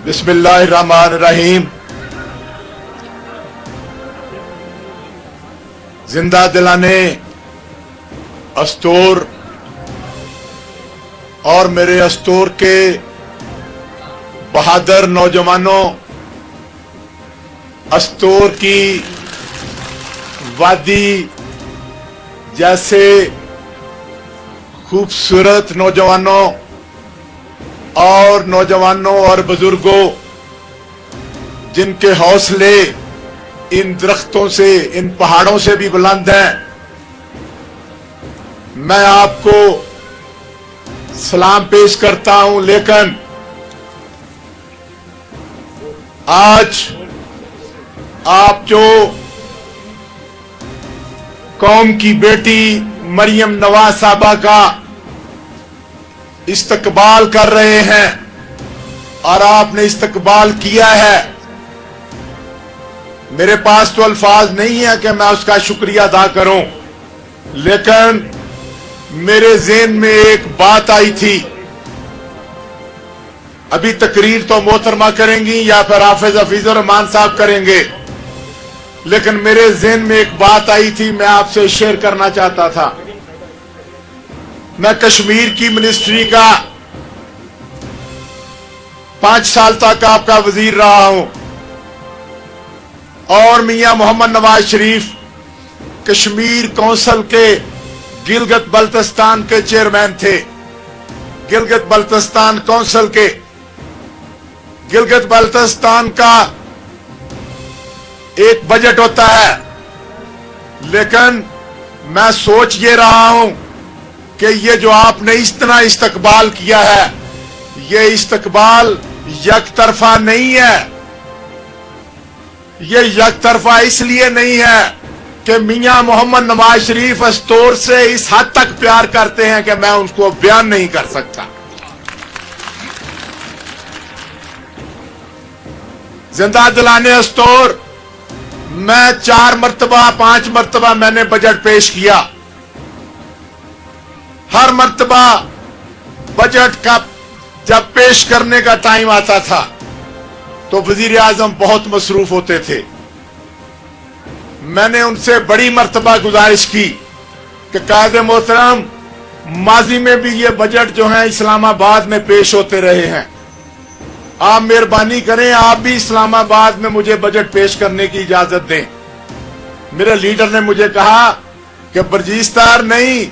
बिस्मिल्लाहिर्रहमानिर्रहीम। जिंदा दिलाने अस्तूर और मेरे अस्तूर के बहादुर नौजवानों, अस्तूर की वादी जैसे खूबसूरत नौजवानों और बुजुर्गों, जिनके हौसले इन दरख्तों से, इन पहाड़ों से भी बुलंद हैं, मैं आपको सलाम पेश करता हूं। लेकिन आज आप जो कौम की बेटी मरियम नवाज साहबा का इस्तकबाल कर रहे हैं और आपने इस्तकबाल किया है, मेरे पास तो अल्फाज नहीं है कि मैं उसका शुक्रिया अदा करूं। लेकिन मेरे ज़हन में एक बात आई थी, अभी तकरीर तो मोहतरमा करेंगी या फिर हफीजुर रहमान साहब करेंगे, लेकिन मेरे ज़हन में एक बात आई थी, मैं आपसे शेयर करना चाहता था। मैं कश्मीर की मिनिस्ट्री का 5 साल तक आपका वजीर रहा हूं और मियां मोहम्मद नवाज शरीफ कश्मीर काउंसिल के गिलगित बल्तिस्तान के चेयरमैन थे। गिलगित बल्तिस्तान काउंसिल के, गिलगित बल्तिस्तान का एक बजट होता है, लेकिन मैं सोच ये रहा हूं कि ये जो आपने इस तरह इस्तकबाल किया है, ये इस्तकबाल यकतरफा नहीं है। ये यकतरफा इसलिए नहीं है कि मियां मोहम्मद नवाज शरीफ अस्तूर से इस हद तक प्यार करते हैं कि मैं उनको बयान नहीं कर सकता। जिंदा दिलाने अस्तूर, मैं 4 मरतबा 5 मरतबा मैंने बजट पेश किया। हर मर्तबा बजट का जब पेश करने का टाइम आता था तो वजीर आजम बहुत मसरूफ होते थे। मैंने उनसे बड़ी मर्तबा गुजारिश की कि कायदे मोहतरम, माजी में भी ये बजट जो है इस्लामाबाद में पेश होते रहे हैं, आप मेहरबानी करें, आप भी इस्लामाबाद में मुझे बजट पेश करने की इजाजत दें। मेरे लीडर ने मुझे कहा कि बर्जीस्तार नहीं,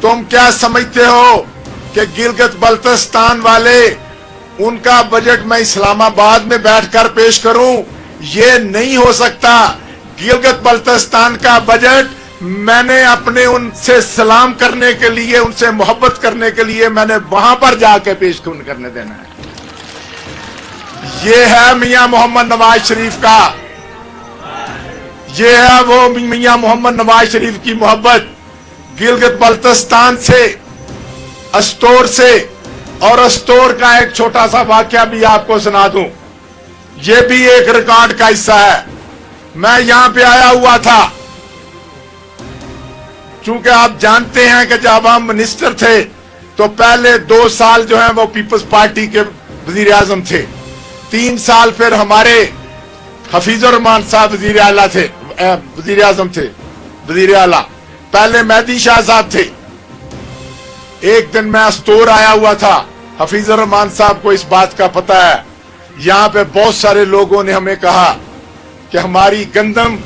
तुम क्या समझते हो कि गिलगित बल्तिस्तान वाले, उनका बजट मैं इस्लामाबाद में बैठकर पेश करूं? ये नहीं हो सकता। गिलगित बल्तिस्तान का बजट मैंने अपने उनसे सलाम करने के लिए, उनसे मोहब्बत करने के लिए मैंने वहां पर जाके पेश करने देना है। ये है मियां मोहम्मद नवाज शरीफ का, ये है वो मियां मोहम्मद नवाज शरीफ की मोहब्बत। गिलगित बल्तिस्तान से, अस्तूर से, और अस्तूर का एक छोटा सा वाकया भी आपको सुना दूं, यह भी एक रिकॉर्ड का हिस्सा है। मैं यहां पे आया हुआ था, चूंकि आप जानते हैं कि जब हम मिनिस्टर थे तो पहले 2 साल जो है वो पीपल्स पार्टी के वजीर आजम थे, 3 साल फिर हमारे हफीजुर रहमान साहब वजीर आला थे, वजीर आजम थे, वजीर आला पहले मेहदी शाह साहब थे। एक दिन मैं अस्तूर आया हुआ था, हफीजुर रहमान साहब को इस बात का पता है। यहां पे बहुत सारे लोगों ने हमें कहा कि हमारी गंदम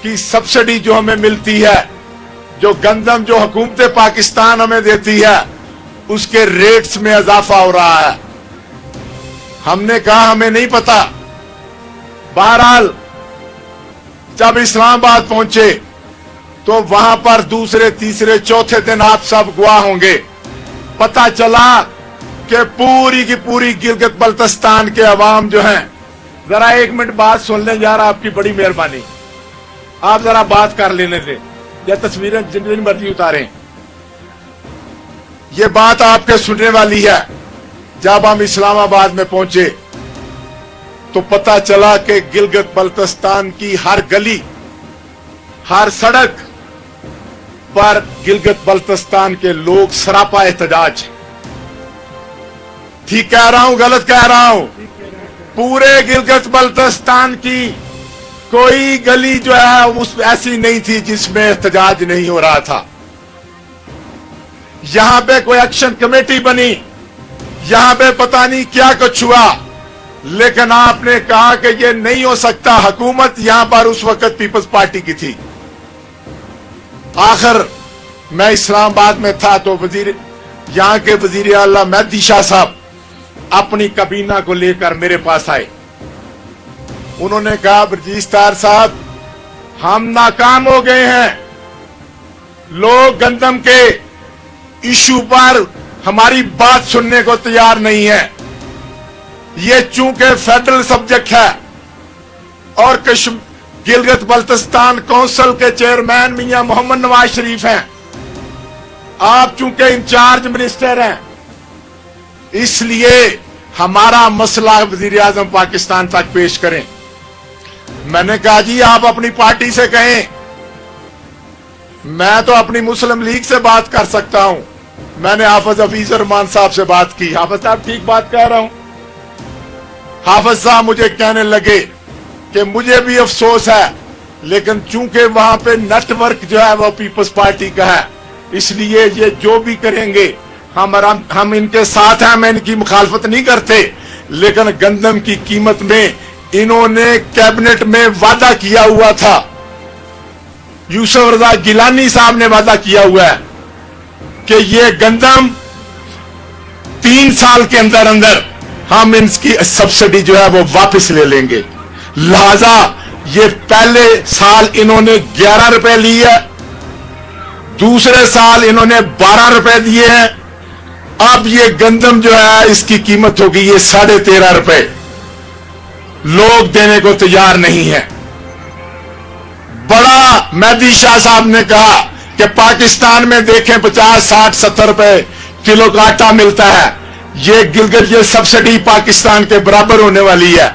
की सब्सिडी जो हमें मिलती है, जो गंदम जो हुकूमत पाकिस्तान हमें देती है, उसके रेट्स में इजाफा हो रहा है। हमने कहा हमें नहीं पता। बहरहाल जब इस्लामाबाद पहुंचे तो वहां पर दूसरे, तीसरे, चौथे दिन आप सब गवाह होंगे, पता चला कि पूरी की पूरी गिलगित बल्तिस्तान के अवाम जो हैं, जरा 1 मिनट बात सुन लें यार, आपकी बड़ी मेहरबानी, आप जरा बात कर लेने दें या तस्वीरें जितनी मर्जी उतारें। ये बात आपके सुनने वाली है। जब हम इस्लामाबाद में पहुंचे तो पता चला कि गिलगित बल्तिस्तान की हर गली, हर सड़क पर गिलगित बल्तिस्तान के लोग सरापा एहतजाज। ठीक कह रहा हूं, गलत कह रहा हूं? पूरे गिलगित बल्तिस्तान की कोई गली जो है उस ऐसी नहीं थी जिसमें एहतजाज नहीं हो रहा था। यहां पे कोई एक्शन कमेटी बनी, यहां पे पता नहीं क्या कुछ हुआ, लेकिन आपने कहा कि ये नहीं हो सकता। हुकूमत यहां पर उस वक्त पीपल्स पार्टी की थी। आखिर मैं इस्लामाबाद में था तो यहां के वजीर आला मेहदी शाह साहब अपनी कबीना को लेकर मेरे पास आए। उन्होंने कहा, बर्जीस तार साहब, हम नाकाम हो गए हैं। लोग गंदम के इशू पर हमारी बात सुनने को तैयार नहीं है। ये चूंकि फेडरल सब्जेक्ट है और गिलगित बल्तिस्तान काउंसिल के चेयरमैन मियां मोहम्मद नवाज शरीफ हैं, आप चूंकि इंचार्ज मिनिस्टर हैं, इसलिए हमारा मसला वजीर आजम पाकिस्तान तक पेश करें। मैंने कहा, जी आप अपनी पार्टी से कहें, मैं तो अपनी मुस्लिम लीग से बात कर सकता हूं। मैंने हाफिज हफीजुर रहमान साहब से बात की। हाफिज साहब ठीक बात कह रहा हूं। हाफिज साहब मुझे कहने लगे कि मुझे भी अफसोस है, लेकिन चूंकि वहां पे नेटवर्क जो है वो पीपल्स पार्टी का है, इसलिए ये जो भी करेंगे हम इनके साथ हैं। मैं इनकी मुखालफत नहीं करते, लेकिन गंदम की कीमत में इन्होंने कैबिनेट में वादा किया हुआ था, यूसुफ रजा गिलानी साहब ने वादा किया हुआ है कि ये गंदम 3 साल के अंदर अंदर हम इसकी सब्सिडी जो है वो वापस ले लेंगे। लिहाजा ये पहले साल इन्होंने 11 रुपए ली है, दूसरे साल इन्होंने 12 रुपए दिए हैं। अब ये गंदम जो है इसकी कीमत होगी ये 13.5 रुपए। लोग देने को तैयार नहीं है। बड़ा मेहदी शाह साहब ने कहा कि पाकिस्तान में देखें 50, 60, 70 रुपए किलो का आटा मिलता है। ये गिलगित ये सब्सिडी पाकिस्तान के बराबर होने वाली है।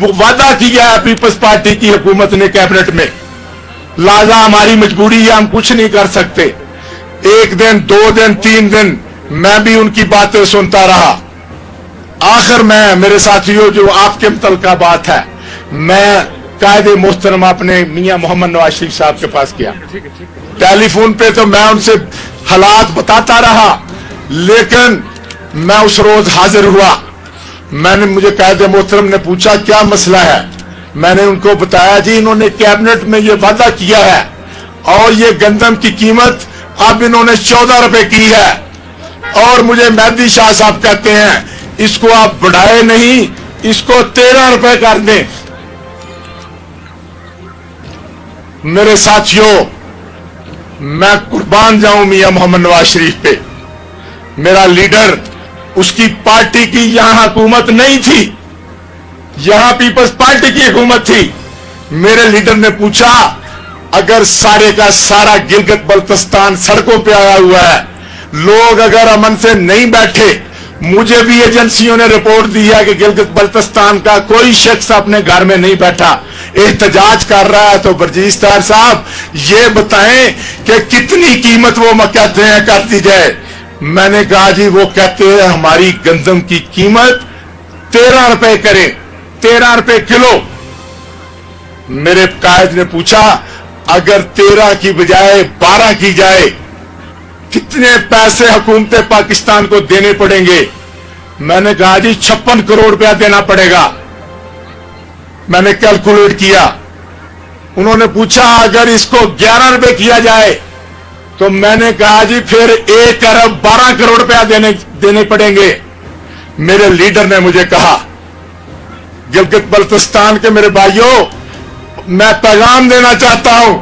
वादा किया है पीपल्स पार्टी की हुकूमत ने कैबिनेट में। लिहाजा हमारी मजबूरी है, हम कुछ नहीं कर सकते। 1 दिन, 2 दिन, 3 दिन मैं भी उनकी बातें सुनता रहा। आखिर में मेरे साथियों, जो आपके मुतल्लिका बात है, मैं कायदे मोहतरम अपने मियां मोहम्मद नवाज शरीफ साहब के पास गया। टेलीफोन पे तो मैं उनसे हालात बताता रहा, लेकिन मैं उस रोज हाजिर हुआ। मुझे कायदे मोहतरम ने पूछा क्या मसला है। मैंने उनको बताया, जी इन्होंने कैबिनेट में ये वादा किया है और ये गंदम की कीमत अब इन्होंने 14 रुपए की है, और मुझे मेहदी शाह साहब कहते हैं इसको आप बढ़ाए नहीं, इसको 13 रुपए कर दें। मेरे साथियों, मैं कुर्बान जाऊं मियां मोहम्मद नवाज शरीफ पे। मेरा लीडर, उसकी पार्टी की यहां हुकूमत नहीं थी, यहां पीपल्स पार्टी की हुकूमत थी। मेरे लीडर ने पूछा, अगर सारे का सारा गिलगित बल्तिस्तान सड़कों पे आया हुआ है, लोग अगर अमन से नहीं बैठे, मुझे भी एजेंसियों ने रिपोर्ट दी है कि गिलगित बल्तिस्तान का कोई शख्स अपने घर में नहीं बैठा, एहतजाज कर रहा है, तो बर्जीस तार साहब ये बताएं कि कितनी कीमत वो कहते हैं कर दी जाए। मैंने कहा, जी वो कहते हैं हमारी गंदम की कीमत 13 रुपए करें, 13 रुपए किलो। मेरे कायद ने पूछा, अगर 13 की बजाय 12 की जाए, कितने पैसे हुकूमत पाकिस्तान को देने पड़ेंगे? मैंने कहा, जी 56 करोड़ रुपया देना पड़ेगा। मैंने कैलकुलेट किया। उन्होंने पूछा, अगर इसको 11 रुपए किया जाए, तो मैंने कहा, जी फिर 1 अरब 12 करोड़ रुपया देने पड़ेंगे। मेरे लीडर ने मुझे कहा, गिलगित बल्तिस्तान के मेरे भाइयों, मैं पैगाम देना चाहता हूं।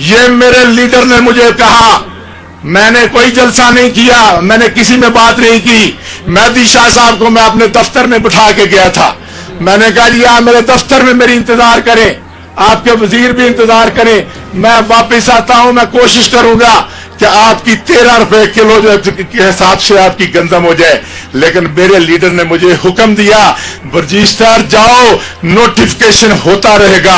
ये मेरे लीडर ने मुझे कहा, मैंने कोई जलसा नहीं किया, मैंने किसी में बात नहीं की। मेहदी शाह साहब को मैं अपने दफ्तर में बिठा के गया था। मैंने कहा, जी आप मेरे दफ्तर में मेरी इंतजार करें, आपके वजीर भी इंतजार करें, मैं वापस आता हूं। मैं कोशिश करूंगा कि आपकी 13 रुपए किलो के हिसाब से आपकी गंदम हो जाए। लेकिन मेरे लीडर ने मुझे हुक्म दिया, बर्जीस तार जाओ, नोटिफिकेशन होता रहेगा,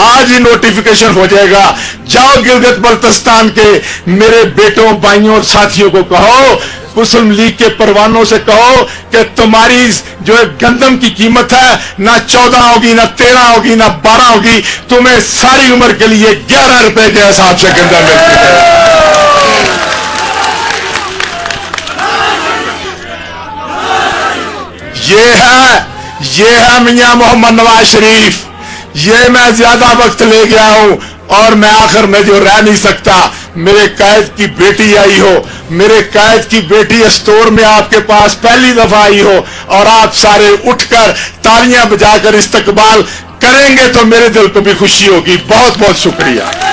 आज ही नोटिफिकेशन हो जाएगा। जाओ गिलगित बल्तिस्तान के मेरे बेटों, भाइयों और साथियों को कहो मुस्लिम लीग के परवानों से कहो कि तुम्हारी जो गंदम की कीमत है ना 14 होगी, ना 13 होगी, ना 12 होगी, तुम्हें सारी उम्र के लिए 11 रुपए के हिसाब से गंदम मिलती है। ये है मियां मोहम्मद नवाज शरीफ। ये मैं ज्यादा वक्त ले गया हूं और मैं आखिर में जो रह नहीं सकता, मेरे कैद की बेटी आई हो, मेरे कैद की बेटी स्टोर में आपके पास पहली दफा आई हो और आप सारे उठकर तालियां बजाकर इस्तकबाल करेंगे तो मेरे दिल को भी खुशी होगी। बहुत बहुत शुक्रिया।